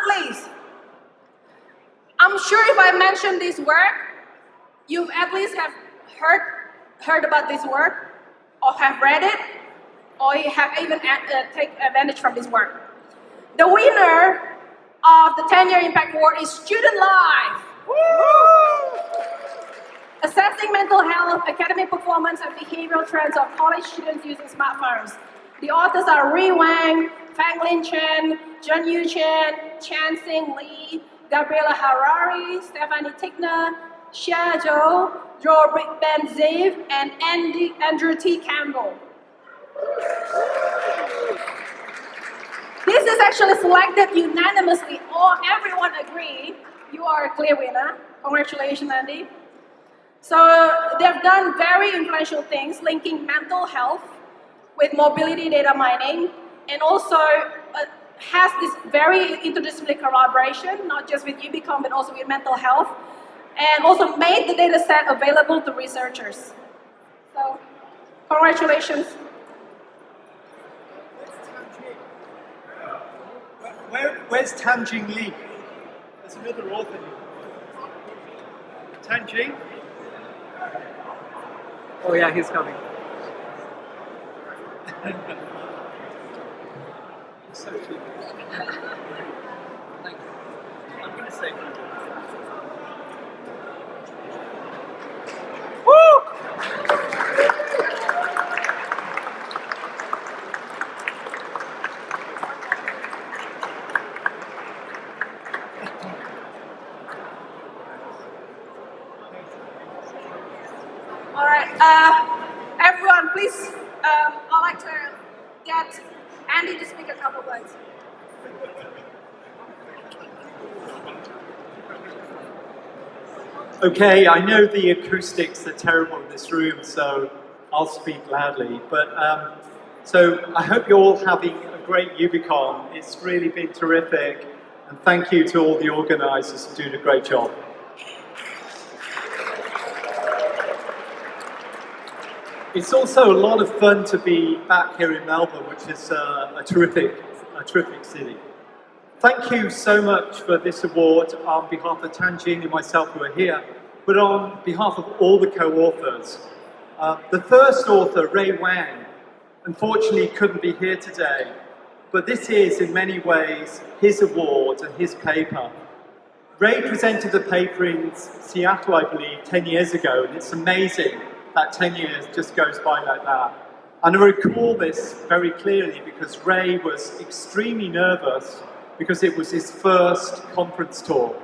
not least, I'm sure if I mention this work, you at least have heard about this work, or have read it, or you have even take advantage from this work. The winner of the 10-year Impact Award is StudentLife. Assessing mental health, academic performance, and behavioral trends of college students using smartphones. The authors are Ri Wang, Fanglin Chen, Junyu Chen, Chansing Li, Gabriela Harari, Stephanie Tickner, Xia Zhou, Joe Ben-Ziv, and Andrew T. Campbell. This is actually selected unanimously. Everyone agree. You are a clear winner. Congratulations, Andy. So they've done very influential things, linking mental health with mobility data mining, and also has this very interdisciplinary collaboration, not just with UbiComp, but also with mental health, and also made the data set available to researchers. So, congratulations. Where's Tanjing Li? There's another author here. Tanjing? Oh yeah, he's coming. So cute. Thank you. I'm going to say thank you. Woo! All right, everyone, please, I'd like to get Andy to speak a couple of words. Okay, I know the acoustics are terrible in this room, so I'll speak loudly. But so I hope you're all having a great UbiComp. It's really been terrific, and thank you to all the organisers for doing a great job. It's also a lot of fun to be back here in Melbourne, which is a terrific city. Thank you so much for this award on behalf of Tanjing and myself who are here, but on behalf of all the co-authors. The first author, Ri Wang, unfortunately couldn't be here today, but this is in many ways his award and his paper. Ray presented the paper in Seattle, I believe, 10 years ago, and it's amazing that 10 years just goes by like that. And I recall this very clearly because Ray was extremely nervous because it was his first conference talk.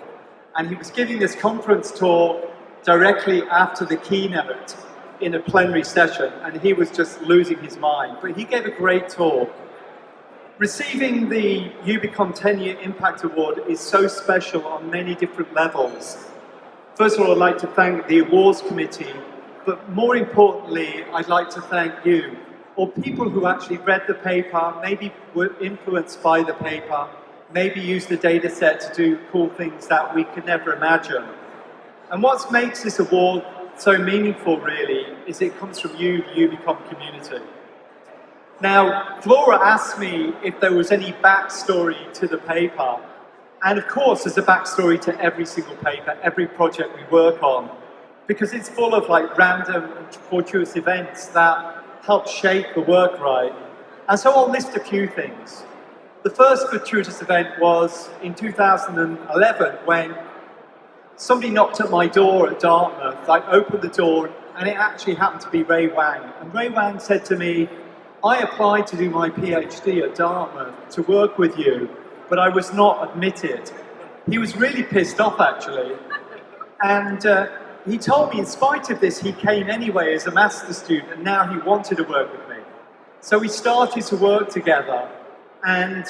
And he was giving this conference talk directly after the keynote in a plenary session, and he was just losing his mind. But he gave a great talk. Receiving the UbiComp 10-year Impact Award is so special on many different levels. First of all, I'd like to thank the awards committee, but more importantly, I'd like to thank you, or people who actually read the paper, maybe were influenced by the paper, maybe used the data set to do cool things that we could never imagine. And what makes this award so meaningful, really, is it comes from you, the UbiComp community. Now, Flora asked me if there was any backstory to the paper, and of course there's a backstory to every single paper, every project we work on, because it's full of like random and fortuitous events that help shape the work, right? And so I'll list a few things. The first fortuitous event was in 2011 when somebody knocked at my door at Dartmouth. I opened the door and it actually happened to be Ri Wang. And Ri Wang said to me, I applied to do my PhD at Dartmouth to work with you, but I was not admitted. He was really pissed off actually. And he told me in spite of this, he came anyway as a master's student and now he wanted to work with me. So we started to work together and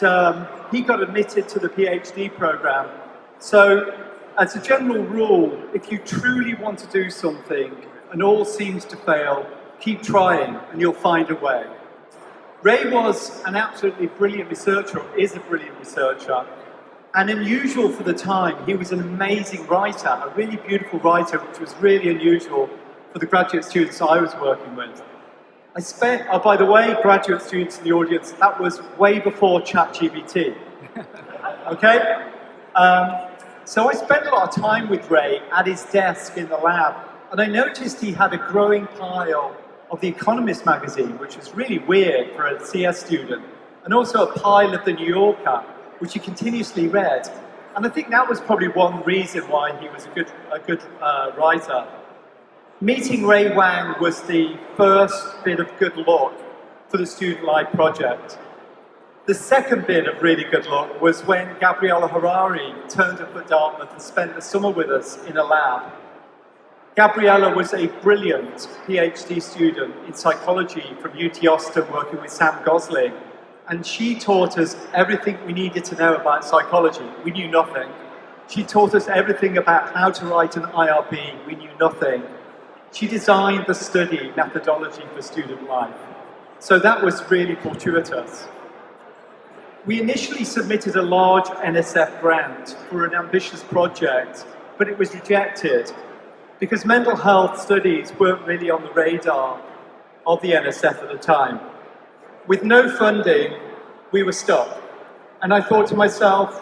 he got admitted to the PhD program. So as a general rule, if you truly want to do something and all seems to fail, keep trying and you'll find a way. Ray was an absolutely brilliant researcher, is a brilliant researcher, and unusual for the time. He was an amazing writer, a really beautiful writer, which was really unusual for the graduate students I was working with. I spent, oh, by the way, graduate students in the audience, that was way before ChatGPT. Okay? So I spent a lot of time with Ray at his desk in the lab, and I noticed he had a growing pile of The Economist magazine, which was really weird for a CS student, and also a pile of The New Yorker, which he continuously read. And I think that was probably one reason why he was a good writer. Meeting Ray Wang was the first bit of good luck for the StudentLife project. The second bit of really good luck was when Gabriella Harari turned up at Dartmouth and spent the summer with us in a lab. Gabriella was a brilliant PhD student in psychology from UT Austin working with Sam Gosling, and she taught us everything we needed to know about psychology. We knew nothing. She taught us everything about how to write an IRB. We knew nothing. She designed the study methodology for StudentLife. So that was really fortuitous. We initially submitted a large NSF grant for an ambitious project, but it was rejected because mental health studies weren't really on the radar of the NSF at the time. With no funding, we were stuck. And I thought to myself,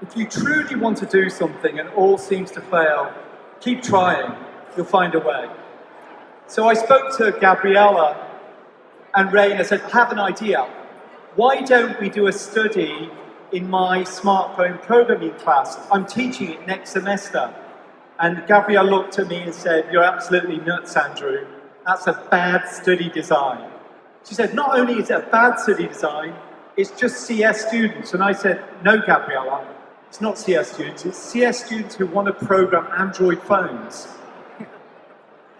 if you truly want to do something and all seems to fail, keep trying, you'll find a way. So I spoke to Gabriella and Ray and I said, I have an idea. Why don't we do a study in my smartphone programming class? I'm teaching it next semester. And Gabrielle looked at me and said, you're absolutely nuts, Andrew. That's a bad study design. She said, not only is it a bad study design, it's just CS students. And I said, no, Gabriella, it's not CS students. It's CS students who want to program Android phones.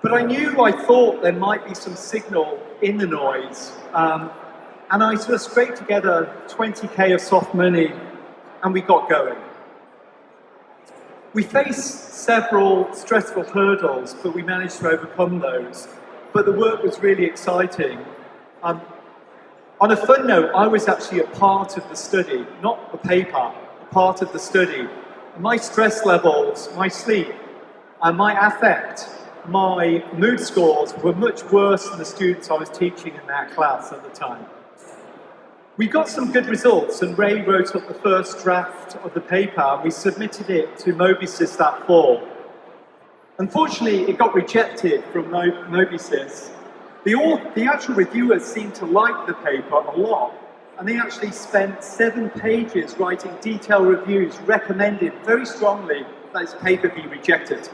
But I thought there might be some signal in the noise. And I sort of scraped together 20K of soft money, and we got going. We faced several stressful hurdles, but we managed to overcome those. But the work was really exciting. On a fun note, I was actually a part of the study, not the paper, a part of the study. My stress levels, my sleep, my affect, my mood scores were much worse than the students I was teaching in that class at the time. We got some good results, and Ray wrote up the first draft of the paper, and we submitted it to Mobisys that fall. Unfortunately, it got rejected from Mobisys. The actual reviewers seemed to like the paper a lot, and they actually spent 7 pages writing detailed reviews recommending very strongly that this paper be rejected.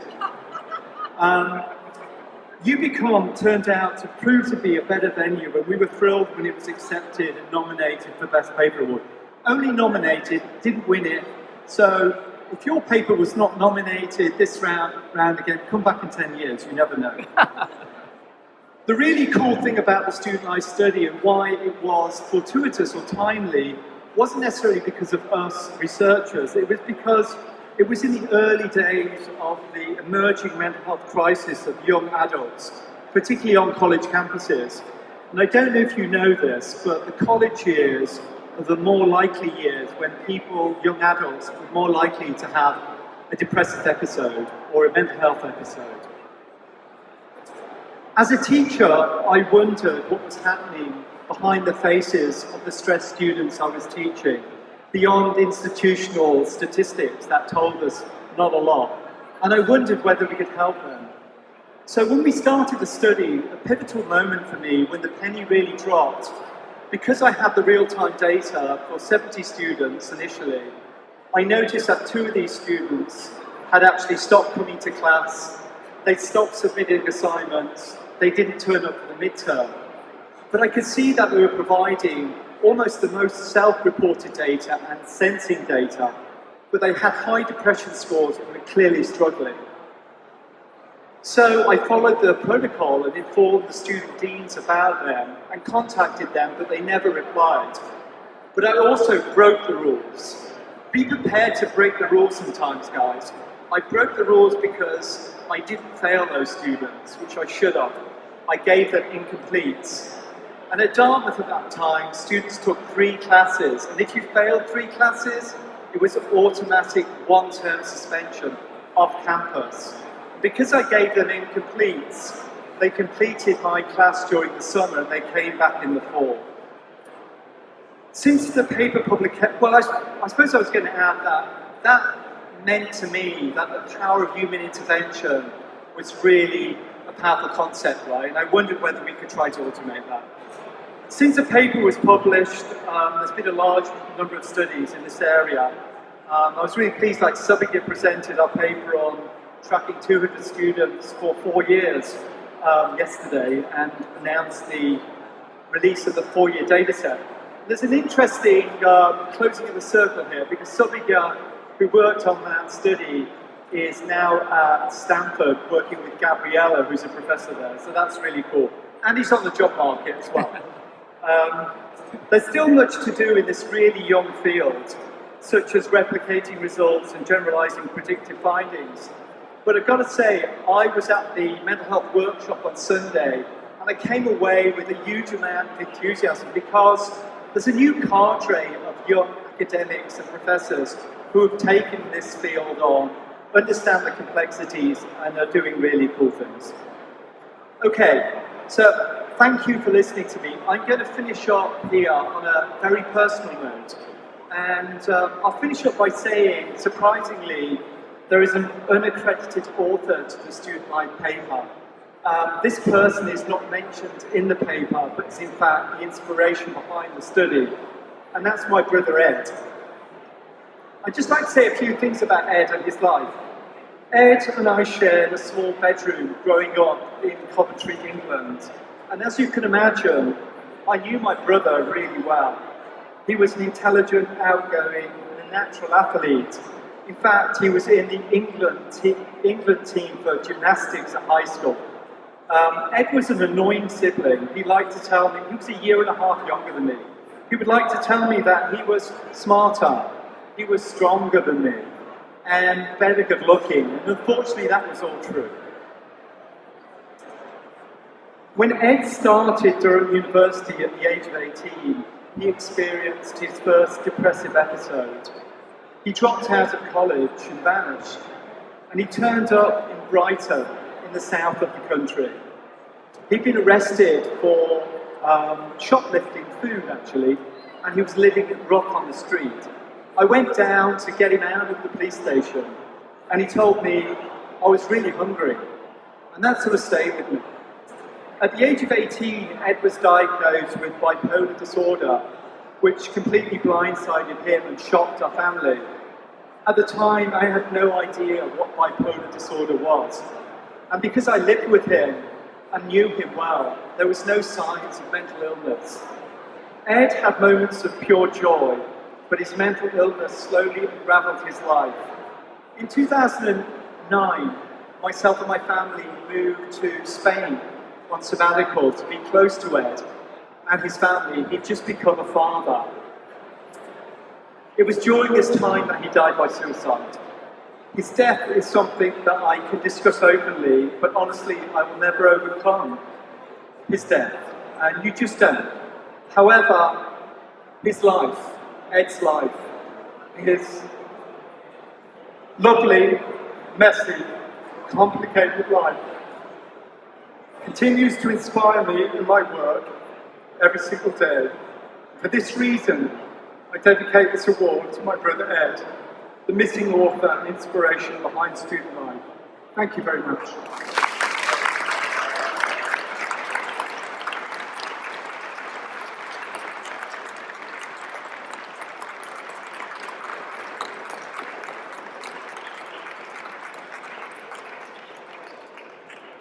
UbiComp turned out to prove to be a better venue, and we were thrilled when it was accepted and nominated for Best Paper Award. Only nominated, didn't win it. So if your paper was not nominated this round again, come back in 10 years, you never know. The really cool thing about the StudentLife study and why it was fortuitous or timely wasn't necessarily because of us researchers, it was because it was in the early days of the emerging mental health crisis of young adults, particularly on college campuses. And I don't know if you know this, but the college years are the more likely years when young adults, are more likely to have a depressive episode or a mental health episode. As a teacher, I wondered what was happening behind the faces of the stressed students I was teaching, beyond institutional statistics that told us not a lot. And I wondered whether we could help them. So when we started the study, a pivotal moment for me, when the penny really dropped, because I had the real-time data for 70 students initially, I noticed that 2 of these students had actually stopped coming to class, they'd stopped submitting assignments, they didn't turn up for the midterm. But I could see that we were providing almost the most self-reported data and sensing data, but they had high depression scores and were clearly struggling. So I followed the protocol and informed the student deans about them and contacted them, but they never replied. But I also broke the rules. Be prepared to break the rules sometimes, guys. I broke the rules because I didn't fail those students, which I should have. I gave them incompletes. And at Dartmouth at that time, students took 3 classes, and if you failed 3 classes, it was an automatic 1-term suspension off campus. Because I gave them incompletes, they completed my class during the summer and they came back in the fall. Since the paper publication, well, I suppose I was going to add that that meant to me that the power of human intervention was really a powerful concept, right? And I wondered whether we could try to automate that. Since the paper was published, there's been a large number of studies in this area. I was really pleased, like Subic presented our paper on tracking 200 students for 4 years yesterday and announced the release of the 4-year dataset. There's an interesting closing of the circle here, because Subic, who worked on that study, is now at Stanford working with Gabriella, who's a professor there, so that's really cool. And he's on the job market as well. There's still much to do in this really young field, such as replicating results and generalizing predictive findings. But I've got to say, I was at the mental health workshop on Sunday, and I came away with a huge amount of enthusiasm, because there's a new cadre of young academics and professors who have taken this field on, understand the complexities, and are doing really cool things. Okay, so thank you for listening to me. I'm going to finish up here on a very personal note. And I'll finish up by saying, surprisingly, there is an unaccredited author to the StudentLife paper. This person is not mentioned in the paper, but is in fact the inspiration behind the study. And that's my brother Ed. I'd just like to say a few things about Ed and his life. Ed and I shared a small bedroom growing up in Coventry, England. And as you can imagine, I knew my brother really well. He was an intelligent, outgoing, and a natural athlete. In fact, he was in the England team for gymnastics at high school. Ed was an annoying sibling. He liked to tell me, he was 1.5 years younger than me. He would like to tell me that he was smarter, he was stronger than me, and better good looking. And unfortunately, that was all true. When Ed started Durham University at the age of 18, he experienced his first depressive episode. He dropped out of college and vanished, and he turned up in Brighton, in the south of the country. He'd been arrested for shoplifting food, actually, and he was living rough on the street. I went down to get him out of the police station, and he told me I was really hungry, and that sort of stayed with me. At the age of 18, Ed was diagnosed with bipolar disorder, which completely blindsided him and shocked our family. At the time, I had no idea what bipolar disorder was. And because I lived with him and knew him well, there was no signs of mental illness. Ed had moments of pure joy, but his mental illness slowly unraveled his life. In 2009, myself and my family moved to Spain on sabbatical to be close to Ed and his family. He'd just become a father. It was during this time that he died by suicide. His death is something that I can discuss openly, but honestly, I will never overcome his death, and you just don't. However, his life, Ed's life, his lovely, messy, complicated life continues to inspire me in my work every single day. For this reason, I dedicate this award to my brother Ed, the missing author and inspiration behind StudentLife. Thank you very much.